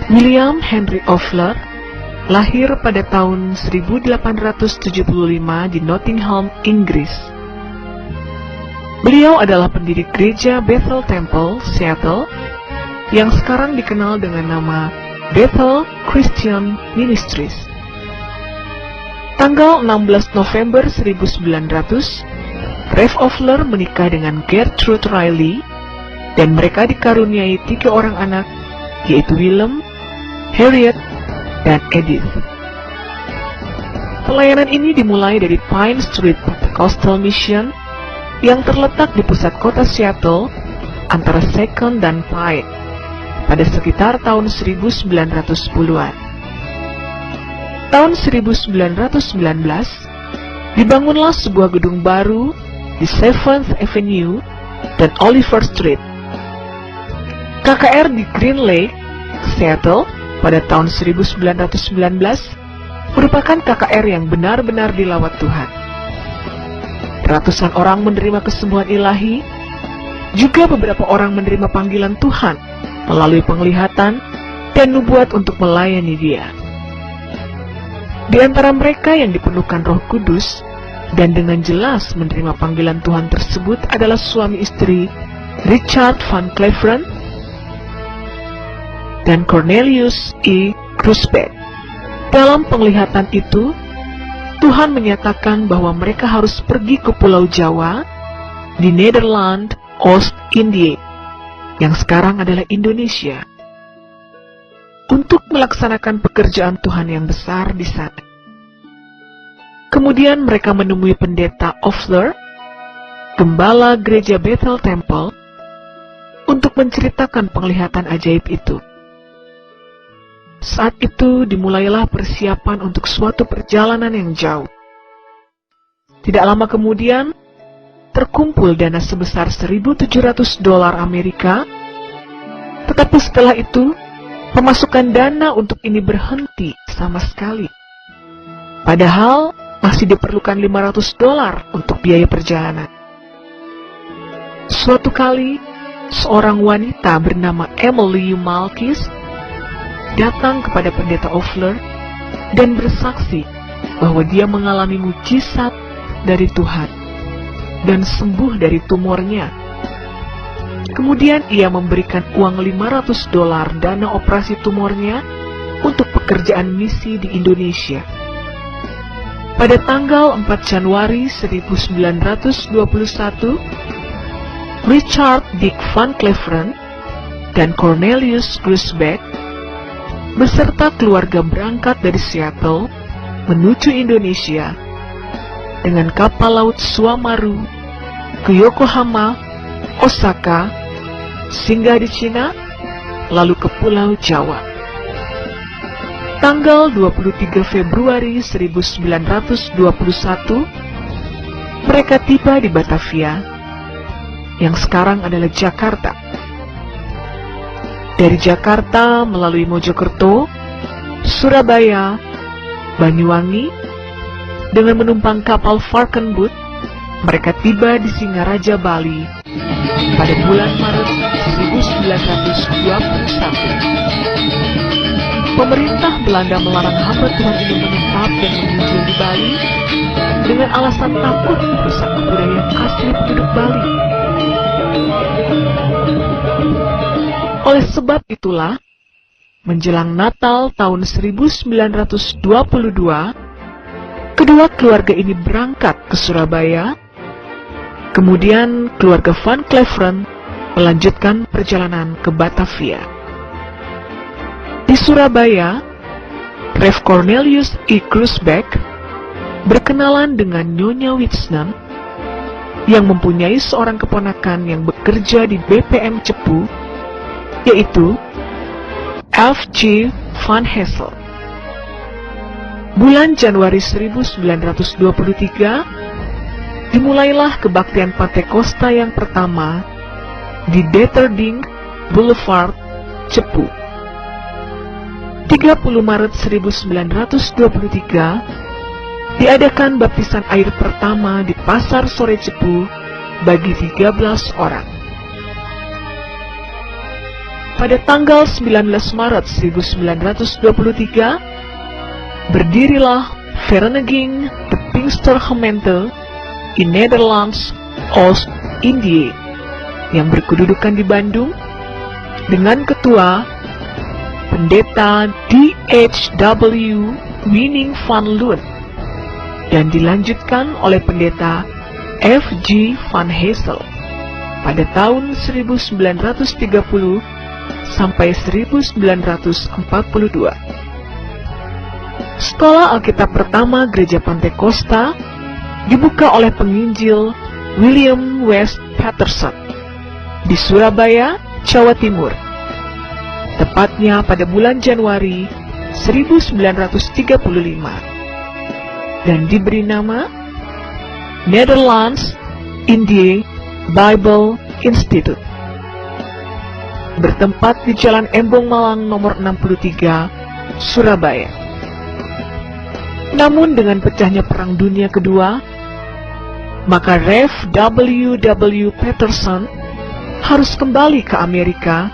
William Henry Ofler lahir pada tahun 1875 di Nottingham, Inggris. Beliau adalah pendiri gereja Bethel Temple, Seattle, yang sekarang dikenal dengan nama Bethel Christian Ministries. Tanggal 16 November 1900, Rev Ofler menikah dengan Gertrude Riley, dan mereka dikaruniai 3 orang anak, yaitu Willem, Harriet, dan Edith. Pelayanan ini dimulai dari Pine Street Pentecostal Mission yang terletak di pusat kota Seattle antara Second dan Pine pada sekitar tahun 1910-an. Tahun 1919, dibangunlah sebuah gedung baru di 7th Avenue dan Oliver Street. KKR di Green Lake, Seattle, pada tahun 1919 merupakan KKR yang benar-benar dilawat Tuhan. Ratusan orang menerima kesembuhan ilahi, juga beberapa orang menerima panggilan Tuhan melalui penglihatan dan nubuat untuk melayani Dia. Di antara mereka yang dipenuhkan Roh Kudus dan dengan jelas menerima panggilan Tuhan tersebut adalah suami istri Richard Van Cleveren dan Cornelius E. Grusbeck. Dalam penglihatan itu, Tuhan menyatakan bahwa mereka harus pergi ke Pulau Jawa di Nederland, Oost-Indië, yang sekarang adalah Indonesia, untuk melaksanakan pekerjaan Tuhan yang besar di sana. Kemudian mereka menemui pendeta Ofler, gembala gereja Bethel Temple, untuk menceritakan penglihatan ajaib itu. Saat itu dimulailah persiapan untuk suatu perjalanan yang jauh. Tidak lama kemudian, terkumpul dana sebesar $1.700 Amerika, tetapi setelah itu, pemasukan dana untuk ini berhenti sama sekali. Padahal masih diperlukan $500 untuk biaya perjalanan. Suatu kali, seorang wanita bernama Emily Malkis datang kepada pendeta Ofler dan bersaksi bahwa dia mengalami mujizat dari Tuhan dan sembuh dari tumornya. Kemudian ia memberikan uang $500 dana operasi tumornya untuk pekerjaan misi di Indonesia. Pada tanggal 4 Januari 1921, Richard Dick Van Cleveren dan Cornelius Grusbeck beserta keluarga berangkat dari Seattle menuju Indonesia dengan kapal laut Suamaru ke Yokohama, Osaka, singgah di Cina, lalu ke Pulau Jawa. Tanggal 23 Februari 1921, mereka tiba di Batavia, yang sekarang adalah Jakarta. Dari Jakarta melalui Mojokerto, Surabaya, Banyuwangi, dengan menumpang kapal Varkenboot, mereka tiba di Singaraja, Bali pada bulan Maret 1921. Pemerintah Belanda melarang hamba Tuhan ini menetap dan menginjil di Bali dengan alasan takut merusak kebudayaan asli penduduk Bali. Oleh sebab itulah, menjelang Natal tahun 1922, kedua keluarga ini berangkat ke Surabaya. Kemudian keluarga Van Cleveren melanjutkan perjalanan ke Batavia. Di Surabaya, Rev Cornelius E. Grusbeck berkenalan dengan Nyonya Wisnem yang mempunyai seorang keponakan yang bekerja di BPM Cepu, yaitu F.G. Van Hessel. Bulan Januari 1923, dimulailah kebaktian Pantekosta yang pertama di Deterding Boulevard, Cepu. 30 Maret 1923, diadakan baptisan air pertama di Pasar Sore Cepu bagi 13 orang. Pada tanggal 19 Maret 1923, berdirilah Vereniging de Pinkstergemeente in Nederlands Oost-Indië yang berkedudukan di Bandung dengan ketua Pendeta D.H.W. Winning van Loon dan dilanjutkan oleh Pendeta F.G. van Hessel pada tahun 1930 sampai 1942. Sekolah Alkitab pertama Gereja Pantekosta dibuka oleh penginjil William West Patterson di Surabaya, Jawa Timur, tepatnya pada bulan Januari 1935, dan diberi nama Nederlands Indië Bible Institute, bertempat di Jalan Embong Malang nomor 63, Surabaya. Namun dengan pecahnya Perang Dunia Kedua, maka Rev. W. Patterson harus kembali ke Amerika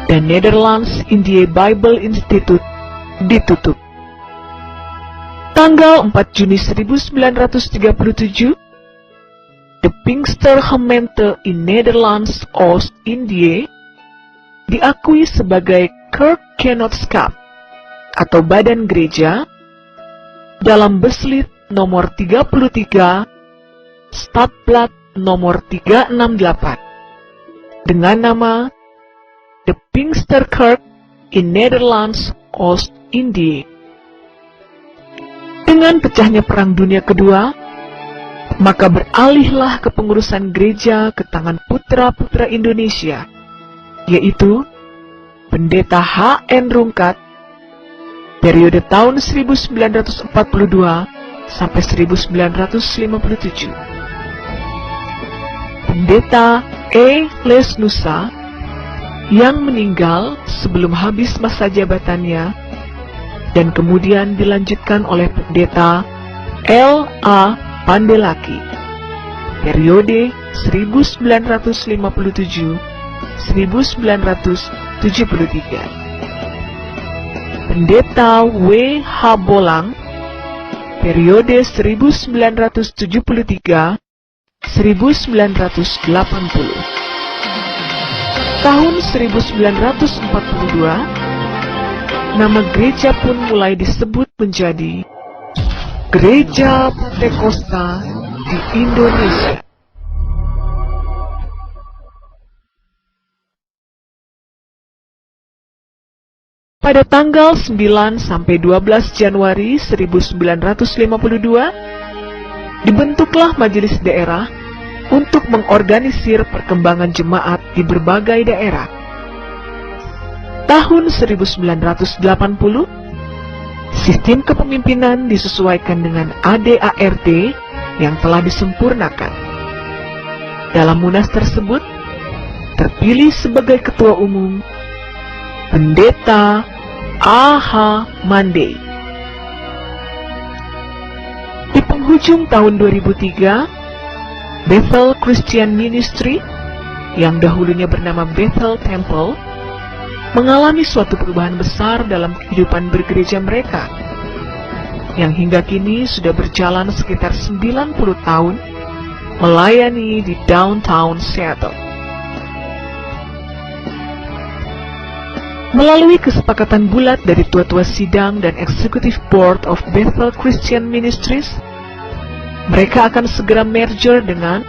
dan Nederlands Indië Bible Institute ditutup. Tanggal 4 Juni 1937, de Pinkstergemeente in Nederlands Oost-Indië diakui sebagai Kerkgenootschap atau badan gereja dalam Beslit nomor 33 Stadblad nomor 368 dengan nama De Pinksterkerk in Nederlands Oost-Indië. Dengan pecahnya Perang Dunia Kedua, maka beralihlah kepengurusan gereja ke tangan putra-putra Indonesia, yaitu Pendeta H.N. Rungkat, periode tahun 1942 sampai 1957. Pendeta E. Lesnusa yang meninggal sebelum habis masa jabatannya dan kemudian dilanjutkan oleh Pendeta L.A. Pandelaki, periode 1957-1973. Pendeta W.H. Bolang, periode 1973-1980. Tahun 1942, nama gereja pun mulai disebut menjadi Gereja Pantekosta di Indonesia. Pada tanggal 9 sampai 12 Januari 1952, dibentuklah majelis daerah untuk mengorganisir perkembangan jemaat di berbagai daerah. Tahun 1980, sistem kepemimpinan disesuaikan dengan ADART yang telah disempurnakan. Dalam munas tersebut, terpilih sebagai ketua umum Pendeta A.H. Mandey. Di penghujung tahun 2003, Bethel Christian Ministry, yang dahulunya bernama Bethel Temple, mengalami suatu perubahan besar dalam kehidupan bergereja mereka, yang hingga kini sudah berjalan sekitar 90 tahun, melayani di downtown Seattle. Melalui kesepakatan bulat dari tua-tua sidang dan Executive Board of Bethel Christian Ministries, mereka akan segera merger dengan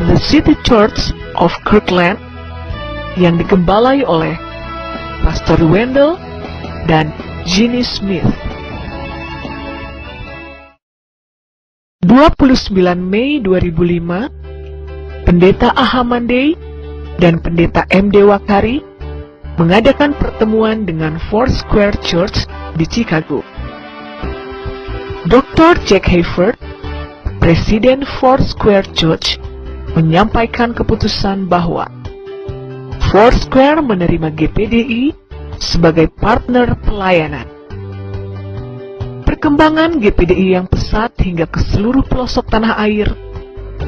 The City Church of Kirkland yang digembalai oleh Pastor Wendell dan Ginny Smith. 29 Mei 2005, Pendeta A.H. Mandey dan Pendeta M.D. Wakari mengadakan pertemuan dengan Foursquare Church di Chicago. Dr. Jack Hayford, Presiden Foursquare Church, menyampaikan keputusan bahwa Foursquare menerima GPDI sebagai partner pelayanan. Perkembangan GPDI yang pesat hingga ke seluruh pelosok tanah air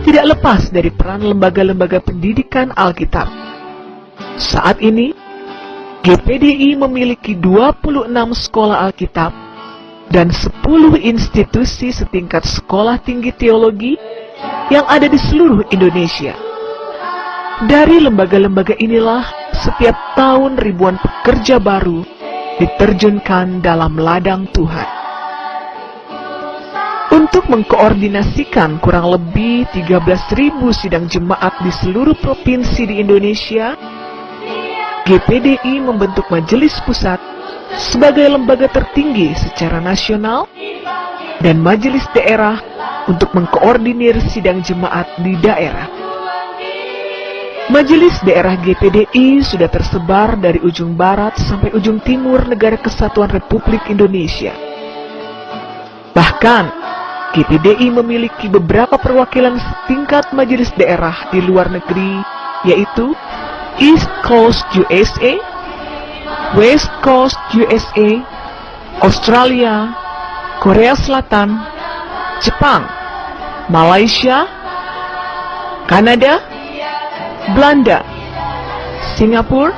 tidak lepas dari peran lembaga-lembaga pendidikan Alkitab. Saat ini, GPDI memiliki 26 sekolah Alkitab dan 10 institusi setingkat sekolah tinggi teologi yang ada di seluruh Indonesia. Dari lembaga-lembaga inilah, setiap tahun ribuan pekerja baru diterjunkan dalam ladang Tuhan. Untuk mengkoordinasikan kurang lebih 13.000 sidang jemaat di seluruh provinsi di Indonesia, GPDI membentuk Majelis Pusat sebagai lembaga tertinggi secara nasional dan Majelis Daerah untuk mengkoordinir sidang jemaat di daerah. Majelis daerah GPDI sudah tersebar dari ujung barat sampai ujung timur negara Kesatuan Republik Indonesia. Bahkan, GPDI memiliki beberapa perwakilan setingkat majelis daerah di luar negeri, yaitu East Coast USA, West Coast USA, Australia, Korea Selatan, Jepang, Malaysia, Kanada, Belanda, Singapura,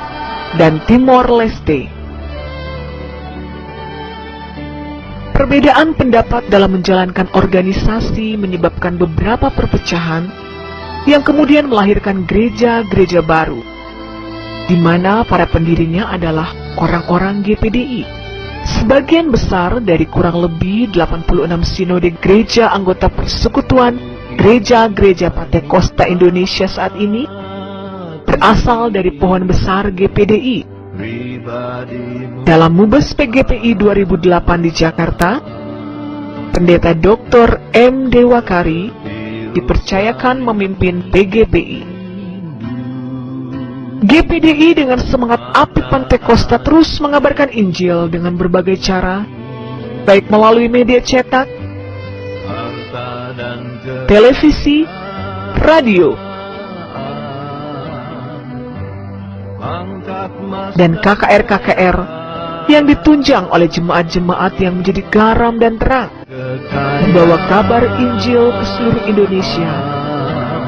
dan Timor Leste. Perbedaan pendapat dalam menjalankan organisasi menyebabkan beberapa perpecahan yang kemudian melahirkan gereja-gereja baru, di mana para pendirinya adalah orang-orang GPDI. Sebagian besar dari kurang lebih 86 sinode gereja anggota persekutuan gereja-gereja Pantekosta Indonesia saat ini berasal dari pohon besar GPDI. Dalam Mubes PGPI 2008 di Jakarta, Pendeta Dr. M. Dewakari dipercayakan memimpin PGPI. GPDI dengan semangat api Pantekosta terus mengabarkan Injil dengan berbagai cara, baik melalui media cetak, televisi, radio, dan KKR-KKR yang ditunjang oleh jemaat-jemaat yang menjadi garam dan terang, membawa kabar Injil ke seluruh Indonesia,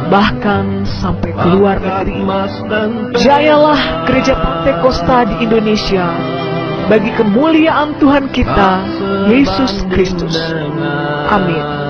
bahkan sampai ke luar negeri. Jayalah gereja Pantekosta di Indonesia bagi kemuliaan Tuhan kita, Yesus Kristus. Amin.